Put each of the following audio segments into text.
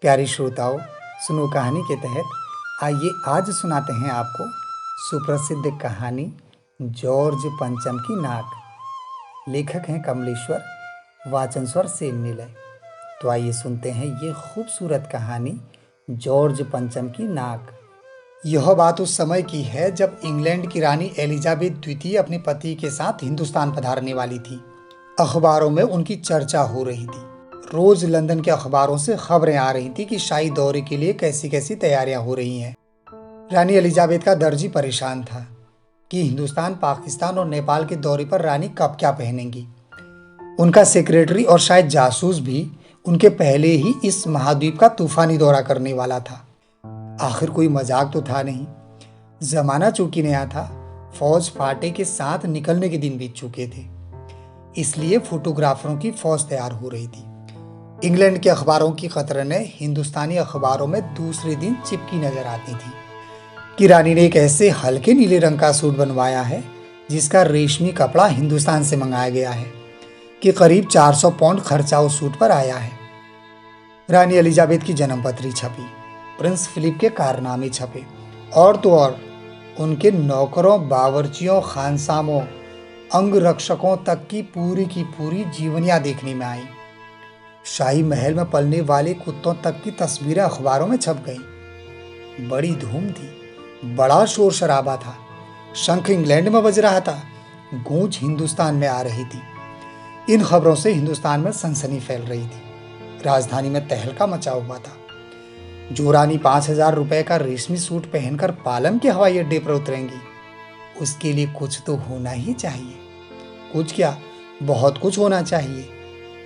प्यारी श्रोताओं, सुनो कहानी के तहत आइए आज सुनाते हैं आपको सुप्रसिद्ध कहानी जॉर्ज पंचम की नाक। लेखक हैं कमलेश्वर, वाचन स्वर सेम निलय। तो आइए सुनते हैं ये खूबसूरत कहानी जॉर्ज पंचम की नाक। यह बात उस समय की है जब इंग्लैंड की रानी एलिजाबेथ द्वितीय अपने पति के साथ हिंदुस्तान पधारने वाली थी। अखबारों में उनकी चर्चा हो रही थी। रोज लंदन के अखबारों से खबरें आ रही थी कि शाही दौरे के लिए कैसी कैसी तैयारियां हो रही हैं। रानी एलिजाबेथ का दर्जी परेशान था कि हिंदुस्तान, पाकिस्तान और नेपाल के दौरे पर रानी कब क्या पहनेंगी। उनका सेक्रेटरी और शायद जासूस भी उनके पहले ही इस महाद्वीप का तूफानी दौरा करने वाला था। आखिर कोई मजाक तो था नहीं। जमाना चूंकि नया था, फौज फाटे के साथ निकलने के दिन बीत चुके थे, इसलिए फोटोग्राफरों की फौज तैयार हो रही थी। इंग्लैंड के अखबारों की कतरने हिंदुस्तानी अखबारों में दूसरे दिन चिपकी नजर आती थी कि रानी ने एक ऐसे हल्के नीले रंग का सूट बनवाया है जिसका रेशमी कपड़ा हिंदुस्तान से मंगाया गया है, कि करीब 400 पाउंड खर्चा उस सूट पर आया है। रानी एलिजाबेथ की जन्मपत्री छपी, प्रिंस फिलिप के कारनामे छपे, और तो और उनके नौकरों, बावर्चियों, खानसामों, अंगरक्षकों तक की पूरी जीवनियां देखने में आई। शाही महल में पलने वाले कुत्तों तक की तस्वीरें अखबारों में छप गईं। बड़ी धूम थी, बड़ा शोर शराबा था। शंख इंग्लैंड में बज रहा था, गूंज हिंदुस्तान में आ रही थी। इन खबरों से हिंदुस्तान में सनसनी फैल रही थी। राजधानी में तहलका मचा हुआ था। जो रानी 5,000 रुपए का रेशमी सूट पहनकर पालम के हवाई अड्डे पर उतरेंगी, उसके लिए कुछ तो होना ही चाहिए। कुछ क्या, बहुत कुछ होना चाहिए।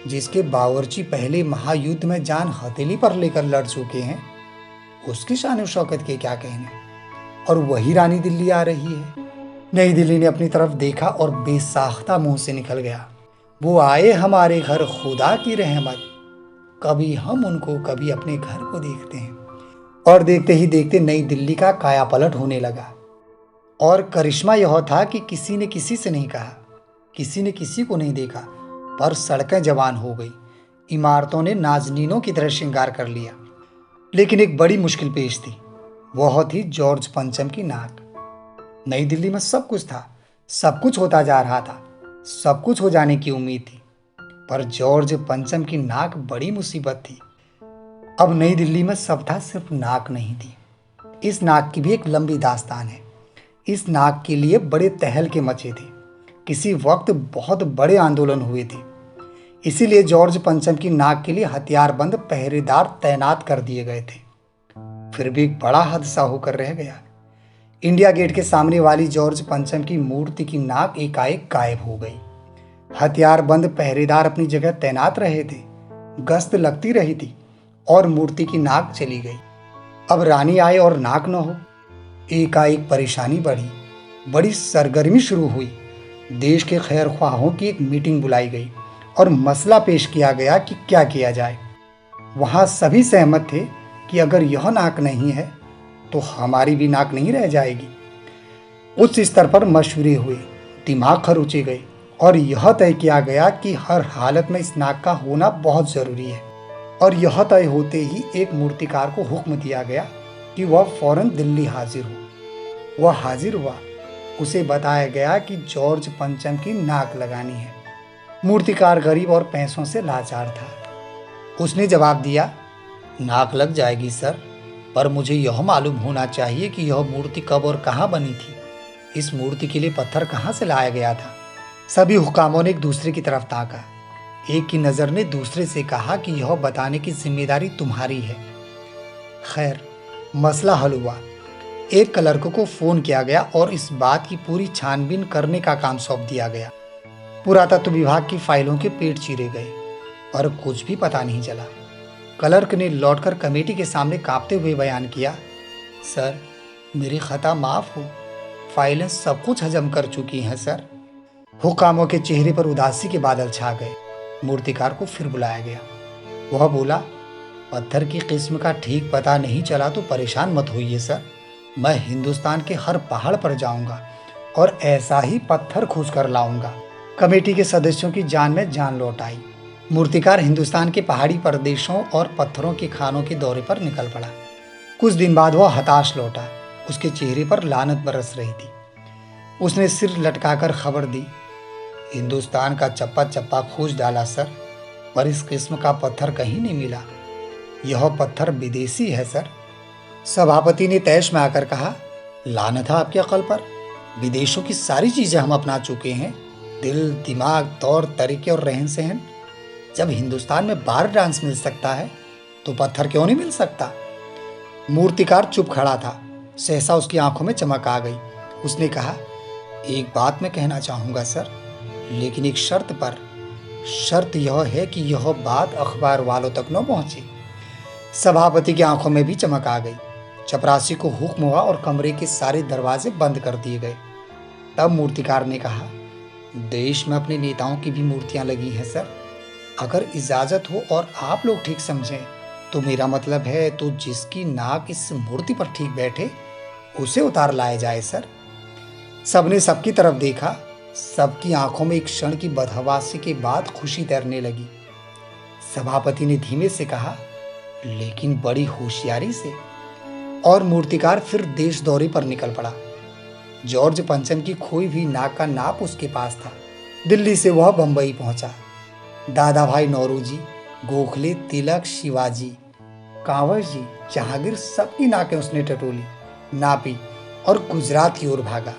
जिसके बावर्ची पहले महायुद्ध में जान हथेली पर लेकर लड़ चुके हैं, उसकी शान शौकत के क्या कहने। और वही रानी दिल्ली आ रही है। नई दिल्ली ने अपनी तरफ देखा और बेसाख्ता मुंह से निकल गया, वो आए हमारे घर खुदा की रहमत, कभी हम उनको कभी अपने घर को देखते हैं। और देखते ही देखते नई दिल्ली का काया पलट होने लगा। और करिश्मा यह था कि किसी ने किसी से नहीं कहा, किसी ने किसी को नहीं देखा, पर सड़कें जवान हो गई, इमारतों ने नाजनीनों की तरह श्रृंगार कर लिया। लेकिन एक बड़ी मुश्किल पेश थी, वह थी जॉर्ज पंचम की नाक। नई दिल्ली में सब कुछ था, सब कुछ होता जा रहा था, सब कुछ हो जाने की उम्मीद थी, पर जॉर्ज पंचम की नाक बड़ी मुसीबत थी। अब नई दिल्ली में सब था, सिर्फ नाक नहीं थी। इस नाक की भी एक लंबी दास्तान है। इस नाक के लिए बड़े तहलके मचे थे, किसी वक्त बहुत बड़े आंदोलन हुए थे। इसीलिए जॉर्ज पंचम की नाक के लिए हथियारबंद पहरेदार तैनात कर दिए गए थे। फिर भी एक बड़ा हादसा होकर रह गया। इंडिया गेट के सामने वाली जॉर्ज पंचम की मूर्ति की नाक एकाएक गायब हो गई। हथियारबंद पहरेदार अपनी जगह तैनात रहे थे, गश्त लगती रही थी, और मूर्ति की नाक चली गई। अब रानी आए और नाक न हो। एकाएक परेशानी बढ़ी, बड़ी सरगर्मी शुरू हुई। देश के खैर ख्वाहों की एक मीटिंग बुलाई गई और मसला पेश किया गया कि क्या किया जाए। वहां सभी सहमत थे कि अगर यह नाक नहीं है तो हमारी भी नाक नहीं रह जाएगी। उच्च स्तर पर मशवरे हुए, दिमाग खरोचे गए, और यह तय किया गया कि हर हालत में इस नाक का होना बहुत जरूरी है। और यह तय होते ही एक मूर्तिकार को हुक्म दिया गया कि वह फौरन दिल्ली हाजिर हो। वह हाजिर हुआ। उसे बताया गया कि जॉर्ज पंचम की नाक लगानी है। मूर्तिकार गरीब और पैसों से लाचार था। उसने जवाब दिया, नाक लग जाएगी सर, पर मुझे यह मालूम होना चाहिए कि यह मूर्ति कब और कहाँ बनी थी। इस मूर्ति के लिए पत्थर कहाँ से लाया गया था। सभी हुकामों ने एक दूसरे की तरफ ताका। एक की नज़र ने दूसरे से कहा कि यह बताने की जिम्मेदारी तुम्हारी है। खैर, मसला हल हुआ। एक क्लर्क को फोन किया गया और इस बात की पूरी छानबीन करने का काम सौंप दिया गया। पुरातत्व विभाग की फाइलों के पेट चीरे गए, पर कुछ भी पता नहीं चला। क्लर्क ने लौटकर कमेटी के सामने कांपते हुए बयान किया, सर, मेरी खता माफ हो, फाइलें सब कुछ हजम कर चुकी हैं सर। हुकामों के चेहरे पर उदासी के बादल छा गए। मूर्तिकार को फिर बुलाया गया। वह बोला, पत्थर की किस्म का ठीक पता नहीं चला तो परेशान मत होइए सर, मैं हिंदुस्तान के हर पहाड़ पर जाऊंगा और ऐसा ही पत्थर खोज कर लाऊंगा। कमेटी के सदस्यों की जान में जान लौट आई। मूर्तिकार हिंदुस्तान के पहाड़ी प्रदेशों और पत्थरों के खानों के दौरे पर निकल पड़ा। कुछ दिन बाद वह हताश लौटा। उसके चेहरे पर लानत बरस रही थी। उसने सिर लटकाकर खबर दी, हिंदुस्तान का चप्पा चप्पा खोज डाला सर, पर इस किस्म का पत्थर कहीं नहीं मिला। यह पत्थर विदेशी है सर। सभापति ने तैश में आकर कहा, लानत है आपके अकल पर। विदेशों की सारी चीजें हम अपना चुके हैं, दिल, दिमाग, तौर तरीके और रहन सहन। जब हिंदुस्तान में बार डांस मिल सकता है तो पत्थर क्यों नहीं मिल सकता। मूर्तिकार चुप खड़ा था। सहसा उसकी आंखों में चमक आ गई। उसने कहा, एक बात मैं कहना चाहूंगा सर, लेकिन एक शर्त पर। शर्त यह है कि यह बात अखबार वालों तक न पहुंचे। सभापति की आंखों में भी चमक आ गई। चपरासी को हुक्म हुआ और कमरे के सारे दरवाजे बंद कर दिए गए। तब मूर्तिकार ने कहा, देश में अपने नेताओं की भी मूर्तियां लगी हैं सर। अगर इजाजत हो और आप लोग ठीक समझें तो मेरा मतलब है तो जिसकी नाक इस मूर्ति पर ठीक बैठे उसे उतार लाया जाए सर। सबने सबकी तरफ देखा। सबकी आंखों में एक क्षण की बदहवासी के बाद खुशी तैरने लगी। सभापति ने धीमे से कहा, लेकिन बड़ी होशियारी से। और मूर्तिकार फिर देश दौरे पर निकल पड़ा। जॉर्ज पंचम की खोई हुई नाक का नाप उसके पास था। दिल्ली से वह बंबई पहुंचा। दादा भाई नौरोजी, गोखले, तिलक, शिवाजी, कांवर जी, जहांगीर, सबकी नाकें उसने टटोली, नापी और गुजरात की ओर भागा।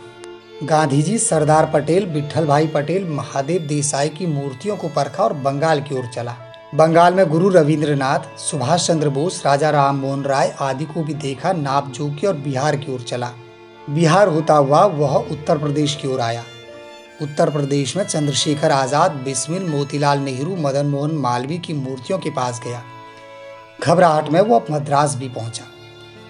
गांधी जी, सरदार पटेल, विट्ठल भाई पटेल, महादेव देसाई की मूर्तियों को परखा और बंगाल की ओर चला। बंगाल में गुरु रविंद्रनाथ, सुभाष चंद्र बोस, राजा राम मोहन राय आदि को भी देखा, नाप जोख और बिहार की ओर चला। बिहार होता हुआ वह उत्तर प्रदेश की ओर आया। उत्तर प्रदेश में चंद्रशेखर आजाद, बिस्मिल, मोतीलाल नेहरू, मदन मोहन मालवीय की मूर्तियों के पास गया। घबराहट में वह मद्रास भी पहुंचा।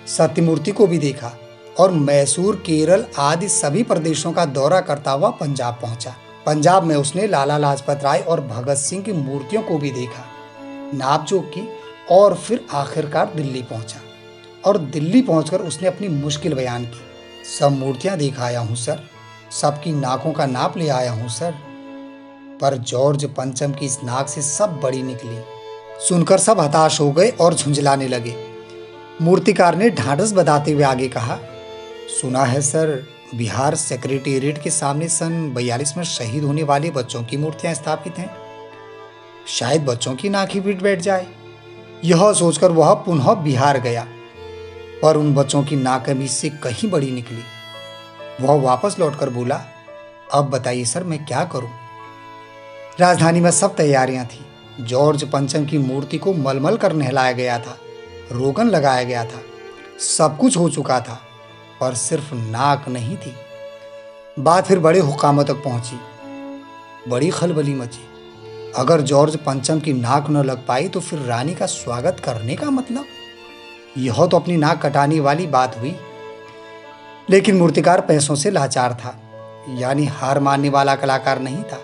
सत्यमूर्ति को भी देखा और मैसूर, केरल आदि सभी प्रदेशों का दौरा करता हुआ पंजाब पहुंचा। पंजाब में उसने लाला लाजपत राय और भगत सिंह की मूर्तियों को भी देखा, नापजोख की और फिर आखिरकार दिल्ली पहुंचा। और दिल्ली पहुंचकर उसने अपनी मुश्किल बयान की। सब मूर्तियां देख आया हूं सर, सबकी नाकों का नाप ले आया हूं सर, पर जॉर्ज पंचम की इस नाक से सब बड़ी निकली। सुनकर सब हताश हो गए और झुंझलाने लगे। मूर्तिकार ने ढांढस बधाते हुए आगे कहा, सुना है सर, बिहार सेक्रेटेरिएट के सामने सन 42 में शहीद होने वाले बच्चों की मूर्तियां स्थापित हैं। शायद बच्चों की नाक ही पीट बैठ जाए। यह सोचकर वह पुनः बिहार गया, पर उन बच्चों की नाक भी इससे कहीं बड़ी निकली। वह वापस लौटकर बोला, अब बताइए सर, मैं क्या करूं। राजधानी में सब तैयारियां थी। जॉर्ज पंचम की मूर्ति को मलमल कर नहलाया गया था, रोगन लगाया गया था, सब कुछ हो चुका था, पर सिर्फ नाक नहीं थी। बात फिर बड़े हुकामों तक पहुंची। बड़ी खलबली मची। अगर जॉर्ज पंचम की नाक न लग पाई तो फिर रानी का स्वागत करने का मतलब? यह तो अपनी नाक कटाने वाली बात हुई। लेकिन मूर्तिकार पैसों से लाचार था, यानी हार मानने वाला कलाकार नहीं था।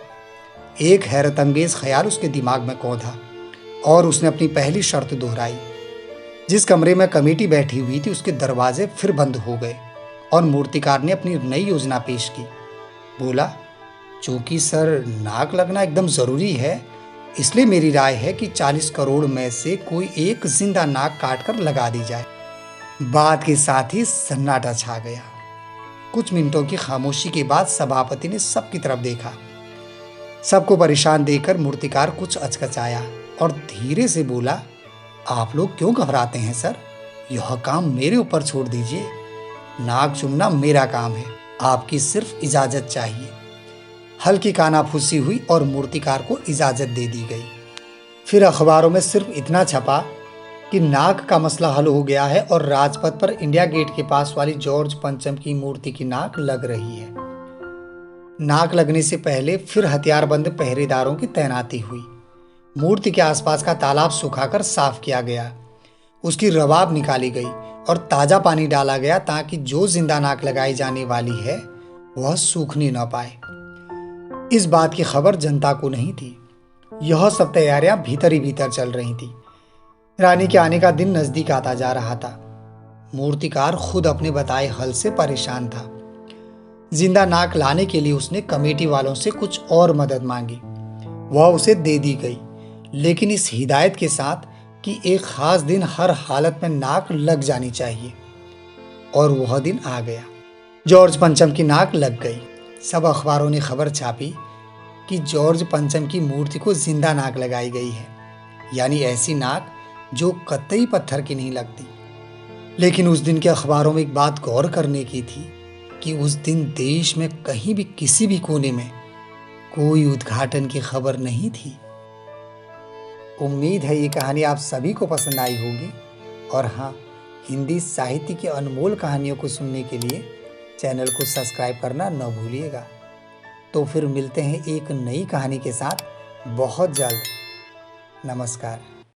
एक हैरतअंगेज ख्याल उसके दिमाग में कौंधा और उसने अपनी पहली शर्त दोहराई। जिस कमरे में कमेटी बैठी हुई थी उसके दरवाजे फिर बंद हो गए और मूर्तिकार ने अपनी नई योजना पेश की। बोला, चूंकि सर नाक लगना एकदम जरूरी है, इसलिए मेरी राय है कि 40 करोड़ में से कोई एक जिंदा नाक काटकर लगा दी जाए। बात के साथ ही सन्नाटा छा गया। कुछ मिनटों की खामोशी के बाद सभापति ने सबकी तरफ देखा। सबको परेशान देखकर मूर्तिकार कुछ अचकचाया और धीरे से बोला, आप लोग क्यों घबराते हैं सर? यह काम मेरे ऊपर छोड़ दीजिए। नाक चुनना मेरा काम है, आपकी सिर्फ इजाजत चाहिए। हल्की कानाफूसी हुई और मूर्तिकार को इजाजत दे दी गई। फिर अखबारों में सिर्फ इतना छपा कि नाक का मसला हल हो गया है और राजपथ पर इंडिया गेट के पास वाली जॉर्ज पंचम की मूर्ति की नाक लग रही है। नाक लगने से पहले फिर हथियारबंद पहरेदारों की तैनाती हुई। मूर्ति के आसपास का तालाब सुखाकर साफ किया गया, उसकी रवाब निकाली गई और ताजा पानी डाला गया ताकि जो जिंदा नाक लगाई जाने वाली है वह सूखने न पाए। इस बात की खबर जनता को नहीं थी। यह सब तैयारियां भीतर ही भीतर चल रही थी। रानी के आने का दिन नजदीक आता जा रहा था। मूर्तिकार खुद अपने बताए हल से परेशान था। जिंदा नाक लाने के लिए उसने कमेटी वालों से कुछ और मदद मांगी। वह उसे दे दी गई, लेकिन इस हिदायत के साथ कि एक खास दिन हर हालत में नाक लग जानी चाहिए। और वह दिन आ गया। जॉर्ज पंचम की नाक लग गई। सब अखबारों ने खबर छापी कि जॉर्ज पंचम की मूर्ति को जिंदा नाक लगाई गई है, यानी ऐसी नाक जो कतई पत्थर की नहीं लगती। लेकिन उस दिन के अखबारों में एक बात गौर करने की थी कि उस दिन देश में कहीं भी किसी भी कोने में कोई उद्घाटन की खबर नहीं थी। उम्मीद है ये कहानी आप सभी को पसंद आई होगी। और हाँ, हिंदी साहित्य की अनमोल कहानियों को सुनने के लिए चैनल को सब्सक्राइब करना न भूलिएगा। तो फिर मिलते हैं एक नई कहानी के साथ बहुत जल्द। नमस्कार।